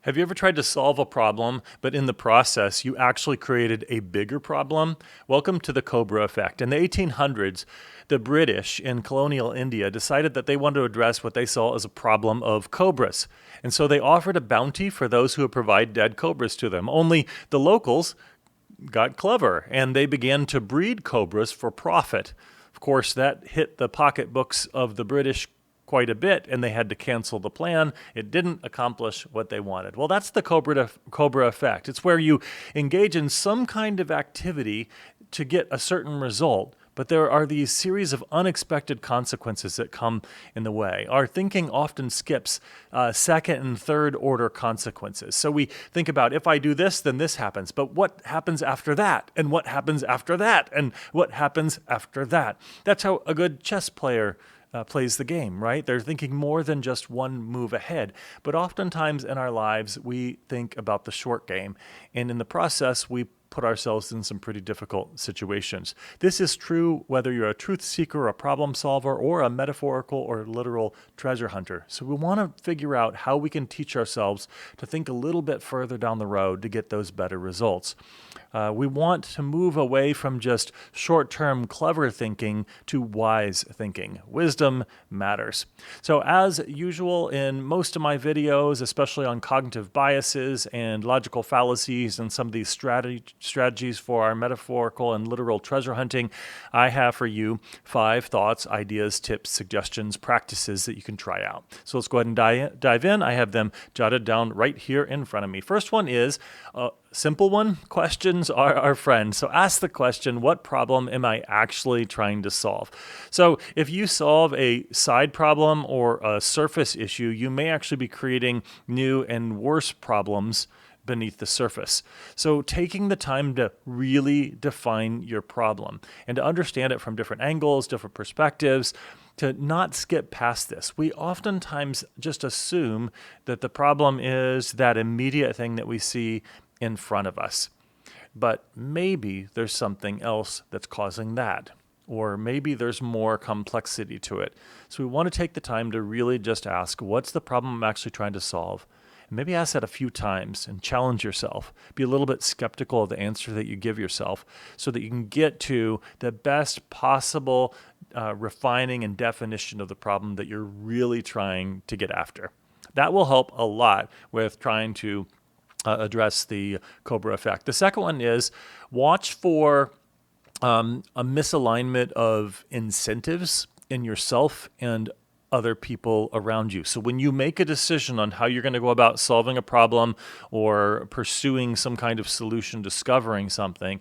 Have you ever tried to solve a problem, but in the process, you actually created a bigger problem? Welcome to the Cobra Effect. In the 1800s, the British in colonial India decided that they wanted to address what they saw as a problem of cobras. And so they offered a bounty for those who would provide dead cobras to them. Only the locals got clever and they began to breed cobras for profit. Of course, that hit the pocketbooks of the British quite a bit, and they had to cancel the plan. It didn't accomplish what they wanted. Well, that's the Cobra Effect. It's where you engage in some kind of activity to get a certain result, but there are these series of unexpected consequences that come in the way. Our thinking often skips second and third order consequences. So we think about, if I do this, then this happens. But what happens after that? And what happens after that? And what happens after that? That's how a good chess player plays the game, right? They're thinking more than just one move ahead. But oftentimes in our lives, we think about the short game. And in the process, we put ourselves in some pretty difficult situations. This is true whether you're a truth seeker, a problem solver, or a metaphorical or literal treasure hunter. So we want to figure out how we can teach ourselves to think a little bit further down the road to get those better results. We want to move away from just short-term clever thinking to wise thinking. Wisdom matters. So as usual in most of my videos, especially on cognitive biases and logical fallacies and some of these strategies for our metaphorical and literal treasure hunting, I have for you 5 thoughts, ideas, tips, suggestions, practices that you can try out. So let's go ahead and dive in. I have them jotted down right here in front of me. First one is simple one. Questions are our friends. So ask the question, what problem am I actually trying to solve? So if you solve a side problem or a surface issue, you may actually be creating new and worse problems beneath the surface. So taking the time to really define your problem and to understand it from different angles, different perspectives, to not skip past this. We oftentimes just assume that the problem is that immediate thing that we see in front of us. But maybe there's something else that's causing that. Or maybe there's more complexity to it. So we want to take the time to really just ask, what's the problem I'm actually trying to solve? And maybe ask that a few times and challenge yourself. Be a little bit skeptical of the answer that you give yourself so that you can get to the best possible refining and definition of the problem that you're really trying to get after. That will help a lot with trying to address the Cobra Effect. The second one is watch for a misalignment of incentives in yourself and other people around you. So when you make a decision on how you're going to go about solving a problem or pursuing some kind of solution, discovering something,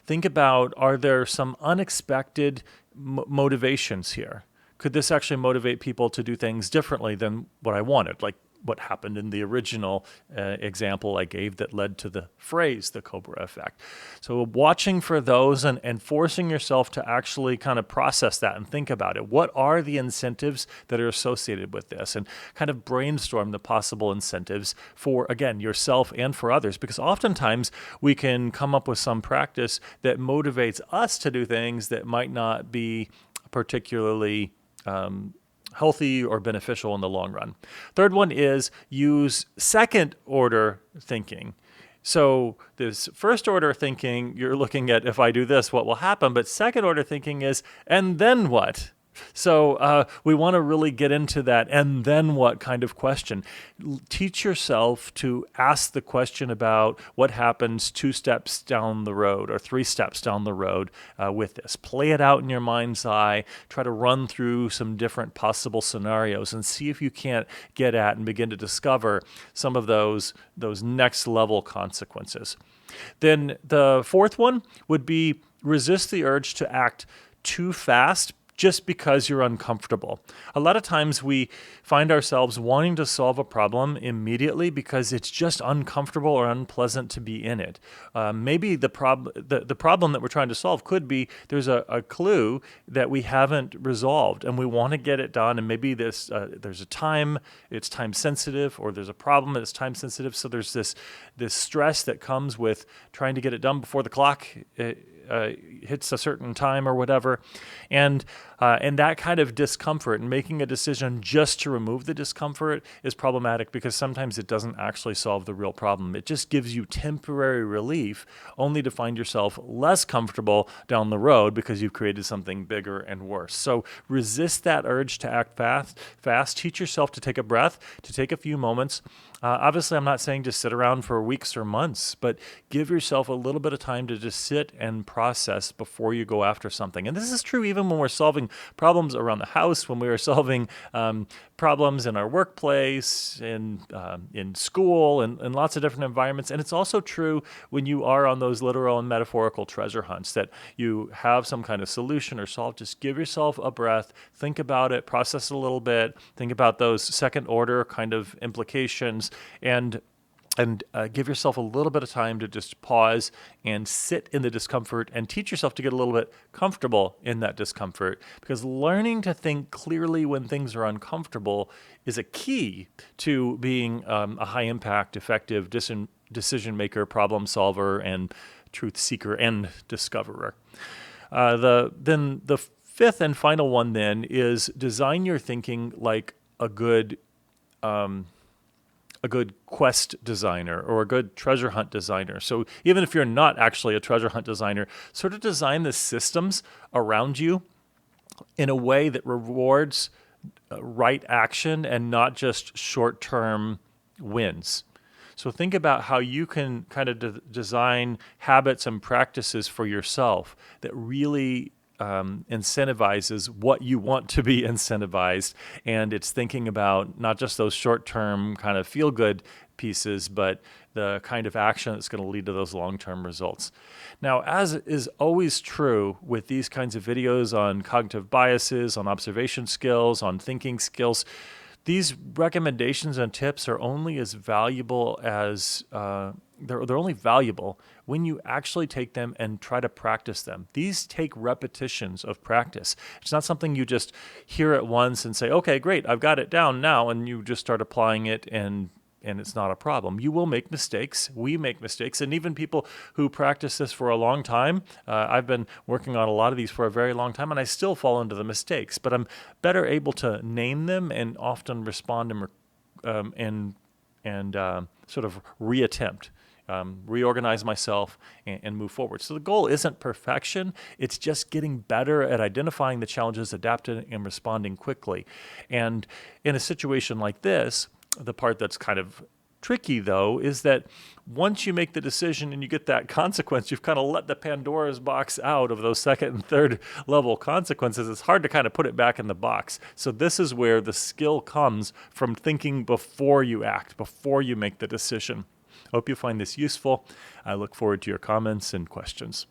think about, are there some unexpected motivations here? Could this actually motivate people to do things differently than what I wanted? Like what happened in the original example I gave that led to the phrase, the Cobra Effect. So watching for those and forcing yourself to actually kind of process that and think about it. What are the incentives that are associated with this? And kind of brainstorm the possible incentives for, again, yourself and for others. Because oftentimes we can come up with some practice that motivates us to do things that might not be particularly healthy or beneficial in the long run. Third one is use second order thinking. So this first order thinking, you're looking at, if I do this, what will happen? But second order thinking is, and then what? So we want to really get into that and then what kind of question. Teach yourself to ask the question about what happens 2 steps down the road or 3 steps down the road with this. Play it out in your mind's eye. Try to run through some different possible scenarios and see if you can't get at and begin to discover some of those next level consequences. Then the fourth one would be resist the urge to act too fast just because you're uncomfortable. A lot of times we find ourselves wanting to solve a problem immediately because it's just uncomfortable or unpleasant to be in it. Maybe the problem that we're trying to solve could be there's a clue that we haven't resolved and we want to get it done, and maybe there's a time, it's time sensitive, or there's a problem that's time sensitive, so there's this stress that comes with trying to get it done before the clock hits a certain time or whatever, and that kind of discomfort and making a decision just to remove the discomfort is problematic because sometimes it doesn't actually solve the real problem. It just gives you temporary relief, only to find yourself less comfortable down the road because you've created something bigger and worse. So resist that urge to act fast. Teach yourself to take a breath, to take a few moments. Obviously, I'm not saying just sit around for weeks or months, but give yourself a little bit of time to just sit and process before you go after something. And this is true even when we're solving problems around the house, when we are solving problems in our workplace, in school, and lots of different environments. And it's also true when you are on those literal and metaphorical treasure hunts, that you have some kind of solution or solve. Just give yourself a breath, think about it, process it a little bit, think about those second order kind of implications, and give yourself a little bit of time to just pause and sit in the discomfort and teach yourself to get a little bit comfortable in that discomfort, because learning to think clearly when things are uncomfortable is a key to being a high impact, effective decision maker, problem solver, and truth seeker and discoverer. Then the fifth and final one then is design your thinking like a good quest designer or a good treasure hunt designer. So even if you're not actually a treasure hunt designer, sort of design the systems around you in a way that rewards right action and not just short-term wins. So think about how you can kind of design habits and practices for yourself that really incentivizes what you want to be incentivized. And it's thinking about not just those short-term kind of feel-good pieces, but the kind of action that's going to lead to those long-term results. Now, as is always true with these kinds of videos on cognitive biases, on observation skills, on thinking skills, these recommendations and tips are only as valuable as they're only valuable when you actually take them and try to practice them. These take repetitions of practice. It's not something you just hear at once and say, okay, great, I've got it down now, and you just start applying it and it's not a problem. You will make mistakes. We make mistakes. And even people who practice this for a long time, I've been working on a lot of these for a very long time, and I still fall into the mistakes. But I'm better able to name them and often respond and sort of reattempt. Reorganize myself and move forward. So the goal isn't perfection. It's just getting better at identifying the challenges, adapting and responding quickly. And in a situation like this, the part that's kind of tricky, though, is that once you make the decision and you get that consequence, you've kind of let the Pandora's box out of those second and third level consequences. It's hard to kind of put it back in the box. So this is where the skill comes from, thinking before you act, before you make the decision. Hope you find this useful. I look forward to your comments and questions.